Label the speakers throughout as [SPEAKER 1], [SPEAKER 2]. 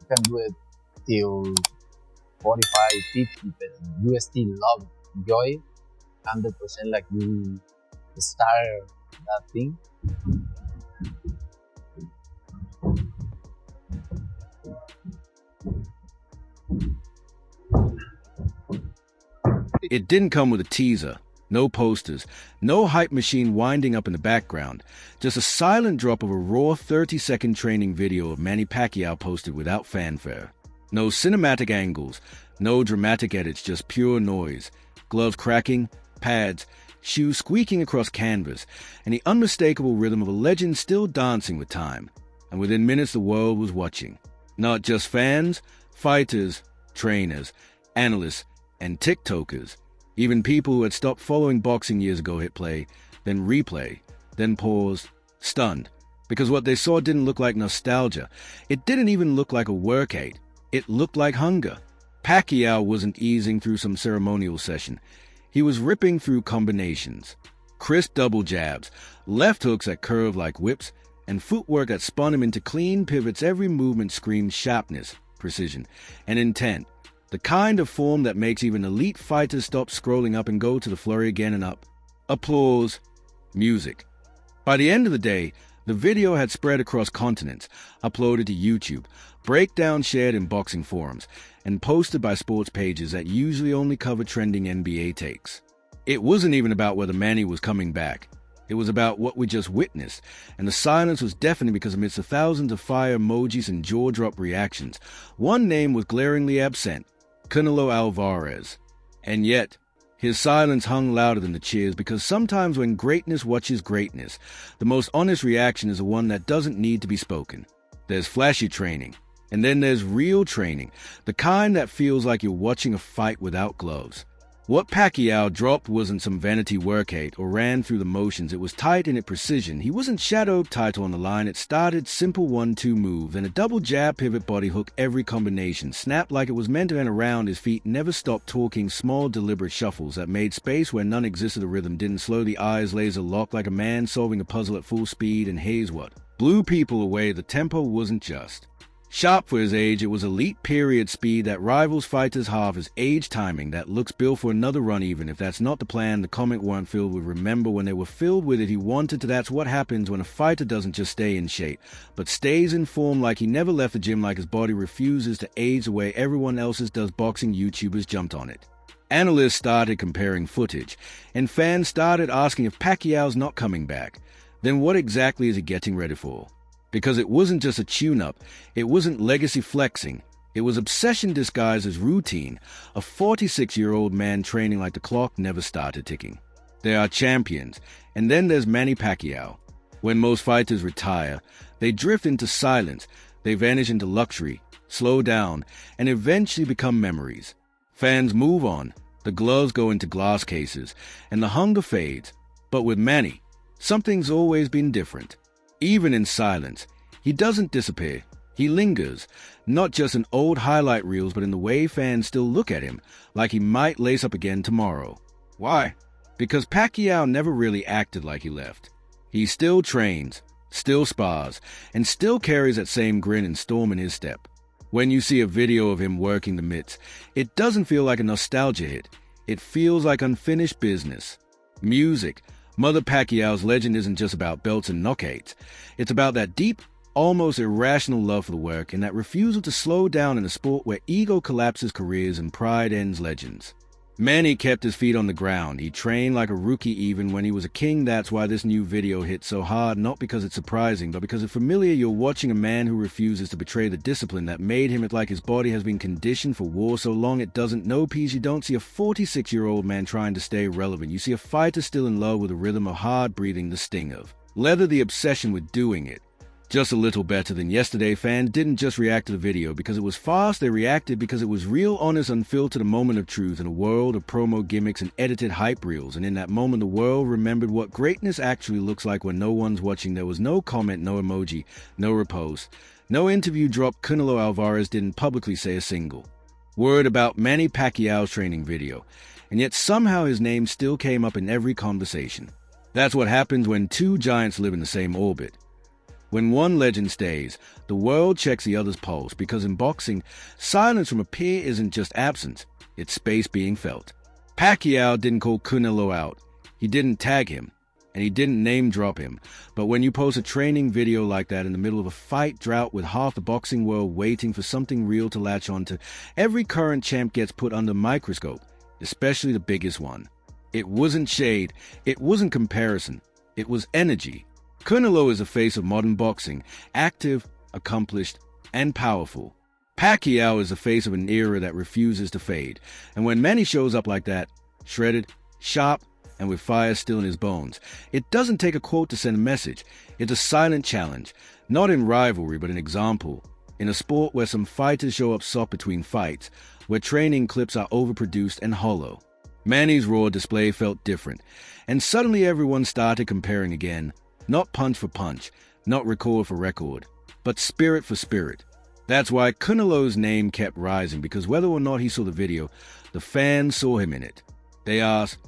[SPEAKER 1] can do it till 45, 50, but you still love, enjoy 100% like you start that thing.
[SPEAKER 2] It didn't come with a teaser, no posters, no hype machine winding up in the background, just a silent drop of a raw 30-second training video of Manny Pacquiao posted without fanfare. No cinematic angles, no dramatic edits, just pure noise. Gloves cracking, pads, shoes squeaking across canvas, and the unmistakable rhythm of a legend still dancing with time. And within minutes the world was watching. Not just fans, fighters, trainers, analysts, and TikTokers. Even people who had stopped following boxing years ago hit play, then replay, then pause, stunned. Because what they saw didn't look like nostalgia. It didn't even look like a workout. It looked like hunger. Pacquiao wasn't easing through some ceremonial session. He was ripping through combinations. Crisp double jabs, left hooks that curved like whips, and footwork that spun him into clean pivots. Every movement screamed sharpness, precision, and intent. The kind of form that makes even elite fighters stop scrolling up and go to the flurry again and up. Applause. Music. By the end of the day, the video had spread across continents, uploaded to YouTube, breakdown shared in boxing forums, and posted by sports pages that usually only cover trending NBA takes. It wasn't even about whether Manny was coming back. It was about what we just witnessed, and the silence was deafening because amidst the thousands of fire emojis and jaw-drop reactions, one name was glaringly absent: Canelo Álvarez. And yet, his silence hung louder than the cheers, because sometimes when greatness watches greatness, the most honest reaction is the one that doesn't need to be spoken. There's flashy training, and then there's real training, the kind that feels like you're watching a fight without gloves. What Pacquiao dropped wasn't some vanity workout or ran through the motions. It was tight in its precision. He wasn't shadowed, title on the line. It started simple 1-2 move, then a double jab, pivot, body hook, every combination. Snapped like it was meant to, and around his feet, never stopped talking, small deliberate shuffles that made space where none existed. The rhythm didn't slow, the eyes laser locked like a man solving a puzzle at full speed, and haze what blew people away. The tempo wasn't just sharp for his age, it was elite period speed that rivals fighters half his age, timing that looks built for another run. Even if that's not the plan, the comment weren't filled with remember when they were filled with it. He wanted to. That's what happens when a fighter doesn't just stay in shape, but stays in form, like he never left the gym, like his body refuses to age the way everyone else's does. Boxing YouTubers jumped on it. Analysts started comparing footage, and fans started asking if Pacquiao's not coming back. Then what exactly is he getting ready for? Because it wasn't just a tune-up, it wasn't legacy flexing, it was obsession disguised as routine, a 46-year-old man training like the clock never started ticking. There are champions, and then there's Manny Pacquiao. When most fighters retire, they drift into silence, they vanish into luxury, slow down, and eventually become memories. Fans move on, the gloves go into glass cases, and the hunger fades. But with Manny, something's always been different. Even in silence, he doesn't disappear. He lingers, not just in old highlight reels, but in the way fans still look at him, like he might lace up again tomorrow. Why? Because Pacquiao never really acted like he left. He still trains, still spars, and still carries that same grin and storm in his step. When you see a video of him working the mitts, it doesn't feel like a nostalgia hit. It feels like unfinished business. Music. Mother Pacquiao's legend isn't just about belts and knockouts. It's about that deep, almost irrational love for the work, and that refusal to slow down in a sport where ego collapses careers and pride ends legends. Manny kept his feet on the ground. He trained like a rookie even when he was a king. That's why this new video hit so hard, not because it's surprising, but because it's familiar. You're watching a man who refuses to betray the discipline that made him. It's like his body has been conditioned for war so long it doesn't know peace. You don't see a 46-year-old man trying to stay relevant. You see a fighter still in love with the rhythm of hard breathing, the sting of leather, the obsession with doing it just a little better than yesterday. Fans didn't just react to the video because it was fast. They reacted because it was real, honest, unfiltered, a moment of truth in a world of promo gimmicks and edited hype reels. And in that moment, the world remembered what greatness actually looks like when no one's watching. There was no comment, no emoji, no repost, no interview drop. Canelo Álvarez didn't publicly say a single word about Manny Pacquiao's training video, and yet somehow his name still came up in every conversation. That's what happens when two giants live in the same orbit. When one legend stays, the world checks the other's pulse because in boxing, silence from a peer isn't just absence, it's space being felt. Pacquiao didn't call Canelo out, he didn't tag him, and he didn't name-drop him. But when you post a training video like that in the middle of a fight drought with half the boxing world waiting for something real to latch onto, every current champ gets put under microscope, especially the biggest one. It wasn't shade, it wasn't comparison, it was energy. Canelo is the face of modern boxing, active, accomplished, and powerful. Pacquiao is the face of an era that refuses to fade. And when Manny shows up like that, shredded, sharp, and with fire still in his bones, it doesn't take a quote to send a message. It's a silent challenge, not in rivalry but an example. In a sport where some fighters show up soft between fights, where training clips are overproduced and hollow. Manny's raw display felt different, and suddenly everyone started comparing again. Not punch for punch, not record for record, but spirit for spirit. That's why Canelo's name kept rising, because whether or not he saw the video, the fans saw him in it. They asked,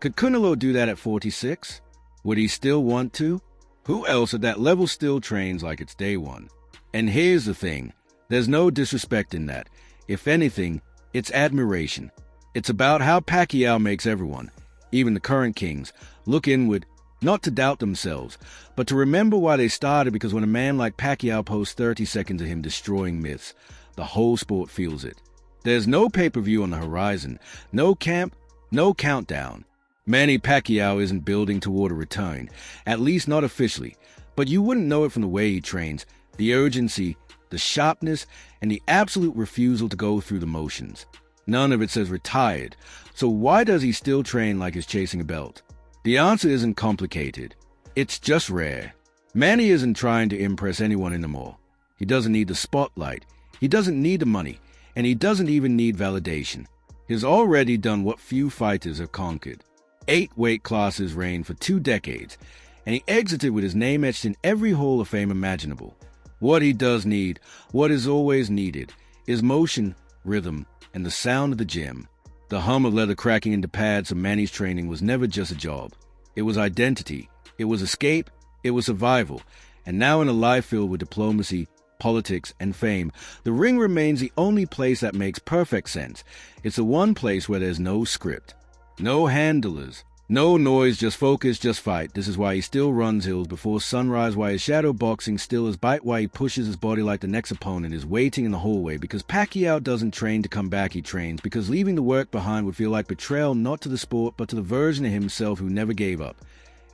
[SPEAKER 2] could Canelo do that at 46? Would he still want to? Who else at that level still trains like it's day one? And here's the thing, there's no disrespect in that. If anything, it's admiration. It's about how Pacquiao makes everyone, even the current kings, look inward, not to doubt themselves, but to remember why they started, because when a man like Pacquiao posts 30 seconds of him destroying myths, the whole sport feels it. There's no pay-per-view on the horizon, no camp, no countdown. Manny Pacquiao isn't building toward a return, at least not officially, but you wouldn't know it from the way he trains, the urgency, the sharpness, and the absolute refusal to go through the motions. None of it says retired, so why does he still train like he's chasing a belt? The answer isn't complicated. It's just rare. Manny isn't trying to impress anyone anymore. He doesn't need the spotlight. He doesn't need the money. And he doesn't even need validation. He's already done what few fighters have conquered. 8 weight classes reigned for 2 decades. And he exited with his name etched in every Hall of Fame imaginable. What he does need, what is always needed, is motion, rhythm, and the sound of the gym. The hum of leather cracking into pads of Manny's training was never just a job. It was identity. It was escape. It was survival. And now in a life filled with diplomacy, politics, and fame, the ring remains the only place that makes perfect sense. It's the one place where there's no script. No handlers. No noise, just focus, just fight. This is why he still runs hills before sunrise, why his shadow boxing still is bite, why he pushes his body like the next opponent is waiting in the hallway, because Pacquiao doesn't train to come back, he trains because leaving the work behind would feel like betrayal not to the sport but to the version of himself who never gave up.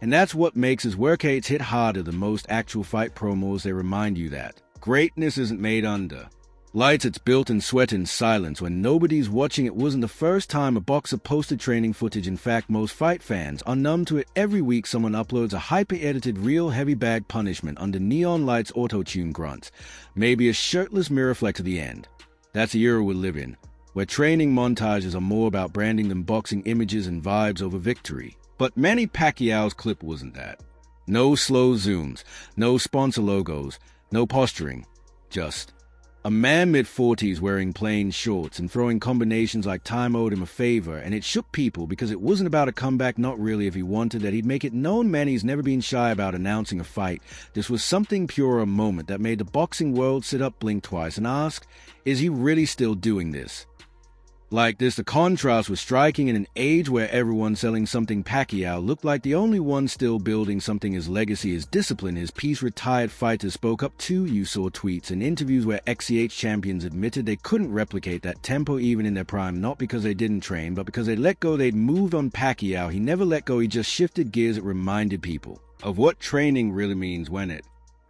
[SPEAKER 2] And that's what makes his workouts hit harder than most actual fight promos. They remind you that greatness isn't made under lights, it's built in sweat and silence. When nobody's watching, it wasn't the first time a boxer posted training footage. In fact, most fight fans are numb to it. Every week someone uploads a hyper-edited real heavy bag punishment under neon lights, auto-tune grunts, maybe a shirtless mirror flex at the end. That's the era we live in, where training montages are more about branding than boxing images and vibes over victory. But Manny Pacquiao's clip wasn't that. No slow zooms, no sponsor logos, no posturing, just a man mid-40s wearing plain shorts and throwing combinations like time owed him a favor, and it shook people because it wasn't about a comeback, not really. If he wanted that, he'd make it known. Manny's never been shy about announcing a fight. This was something pure, a moment that made the boxing world sit up, blink twice, and ask, is he really still doing this? Like this, the contrast was striking. In an age where everyone selling something, Pacquiao looked like the only one still building something. His legacy, his discipline, his peace. Retired fighters spoke up too. You saw tweets and interviews where XCH champions admitted they couldn't replicate that tempo even in their prime, not because they didn't train, but because they let go. They'd moved on. Pacquiao, he never let go, he just shifted gears. It reminded people of what training really means when it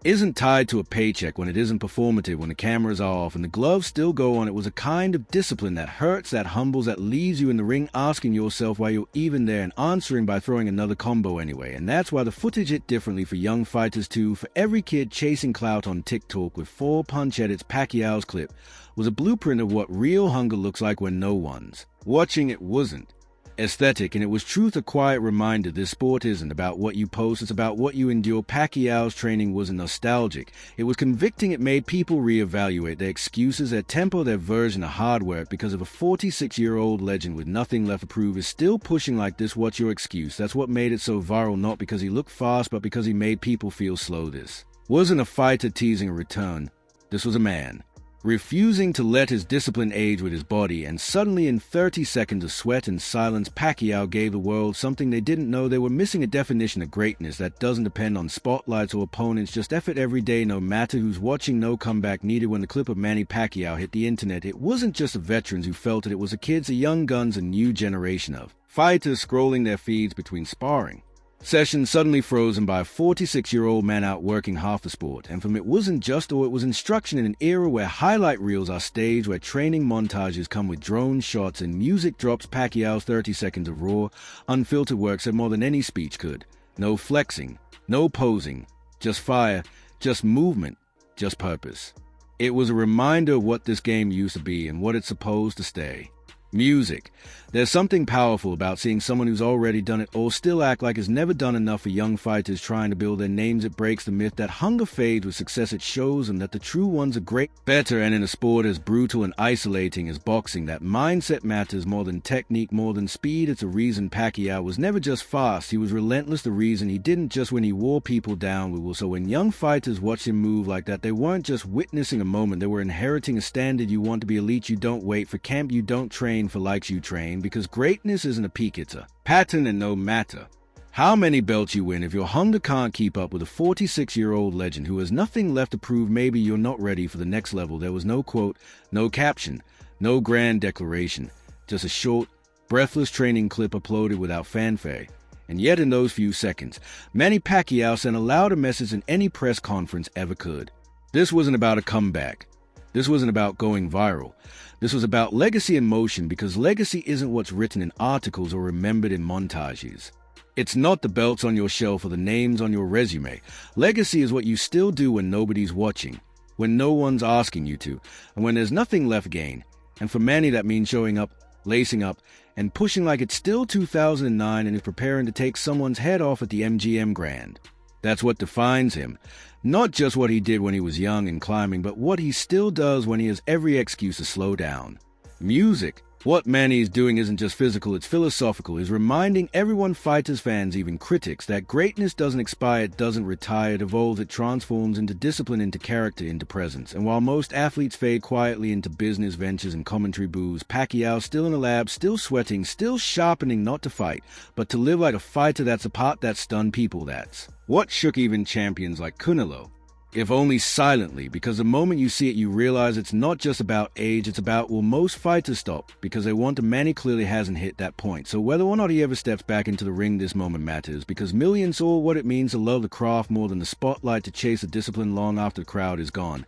[SPEAKER 2] isn't tied to a paycheck, when it isn't performative, when the cameras are off and the gloves still go on. It was a kind of discipline that hurts, that humbles, that leaves you in the ring asking yourself why you're even there and answering by throwing another combo anyway. And that's why the footage hit differently for young fighters too. For every kid chasing clout on TikTok with 4 punch edits, Pacquiao's clip was a blueprint of what real hunger looks like when no one's watching. It wasn't aesthetic, and it was truth, a quiet reminder this sport isn't about what you post, it's about what you endure. Pacquiao's training wasn't nostalgic, it was convicting. It made people reevaluate their excuses, their tempo, their version of hard work, because if a 46-year-old legend with nothing left to prove is still pushing like this, what's your excuse? That's what made it so viral, not because he looked fast but because he made people feel slow. This wasn't a fighter teasing a return. This was a man, refusing to let his discipline age with his body, and suddenly in 30 seconds of sweat and silence, Pacquiao gave the world something they didn't know they were missing: a definition of greatness that doesn't depend on spotlights or opponents, just effort every day, no matter who's watching, no comeback needed. When the clip of Manny Pacquiao hit the internet, it wasn't just the veterans who felt it, it was the kids, the young guns, a new generation of fighters scrolling their feeds between sparring sessions, suddenly frozen by a 46-year-old man out working half the sport. And from it wasn't just, or it was instruction in an era where highlight reels are staged, where training montages come with drone shots and music drops. Pacquiao's 30 seconds of raw, unfiltered work said more than any speech could. No flexing, no posing, just fire, just movement, just purpose. It was a reminder of what this game used to be and what it's supposed to stay. Music. There's something powerful about seeing someone who's already done it all still act like it's never done enough for young fighters trying to build their names. It breaks the myth that hunger fades with success. It shows them that the true ones are great, better, and in a sport as brutal and isolating as boxing, that mindset matters more than technique, more than speed. It's a reason Pacquiao was never just fast, he was relentless. The reason he didn't just win, he wore people down with will. So when young fighters watch him move like that, they weren't just witnessing a moment, they were inheriting a standard. You want to be elite, you don't wait for camp, you don't train for likes, you train because greatness isn't a peak, it's a pattern. And no matter how many belts you win, if your hunger can't keep up with a 46-year-old legend who has nothing left to prove, maybe you're not ready for the next level. There was no quote, no caption, no grand declaration, just a short, breathless training clip uploaded without fanfare. And yet in those few seconds, Manny Pacquiao sent a louder message than any press conference ever could. This wasn't about a comeback. This wasn't about going viral. This was about legacy in motion, because legacy isn't what's written in articles or remembered in montages. It's not the belts on your shelf or the names on your resume. Legacy is what you still do when nobody's watching, when no one's asking you to, and when there's nothing left gain. And for Manny, that means showing up, lacing up, and pushing like it's still 2009 and is preparing to take someone's head off at the MGM Grand. That's what defines him. Not just what he did when he was young and climbing, but what he still does when he has every excuse to slow down. Music. What Manny is doing isn't just physical, it's philosophical. He's reminding everyone, fighters, fans, even critics, that greatness doesn't expire, it doesn't retire, it evolves, it transforms into discipline, into character, into presence. And while most athletes fade quietly into business ventures and commentary booths, Pacquiao still in the lab, still sweating, still sharpening, not to fight, but to live like a fighter. That's a part that stunned people. That's what shook even champions like Canelo, if only silently, because the moment you see it, you realize it's not just about age, it's about, will most fighters stop because they want to? Manny clearly hasn't hit that point. So whether or not he ever steps back into the ring, this moment matters, because millions saw what it means to love the craft more than the spotlight, to chase the discipline long after the crowd is gone.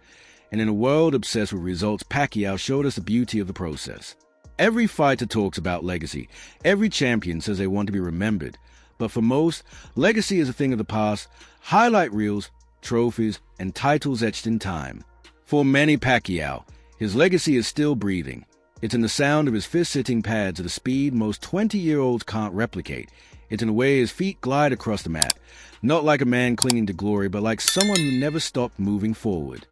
[SPEAKER 2] And in a world obsessed with results, Pacquiao showed us the beauty of the process. Every fighter talks about legacy. Every champion says they want to be remembered. But for most, legacy is a thing of the past. Highlight reels, trophies, and titles etched in time. For Manny Pacquiao, his legacy is still breathing. It's in the sound of his fist-hitting pads at a speed most 20-year-olds can't replicate. It's in the way his feet glide across the mat, not like a man clinging to glory, but like someone who never stopped moving forward.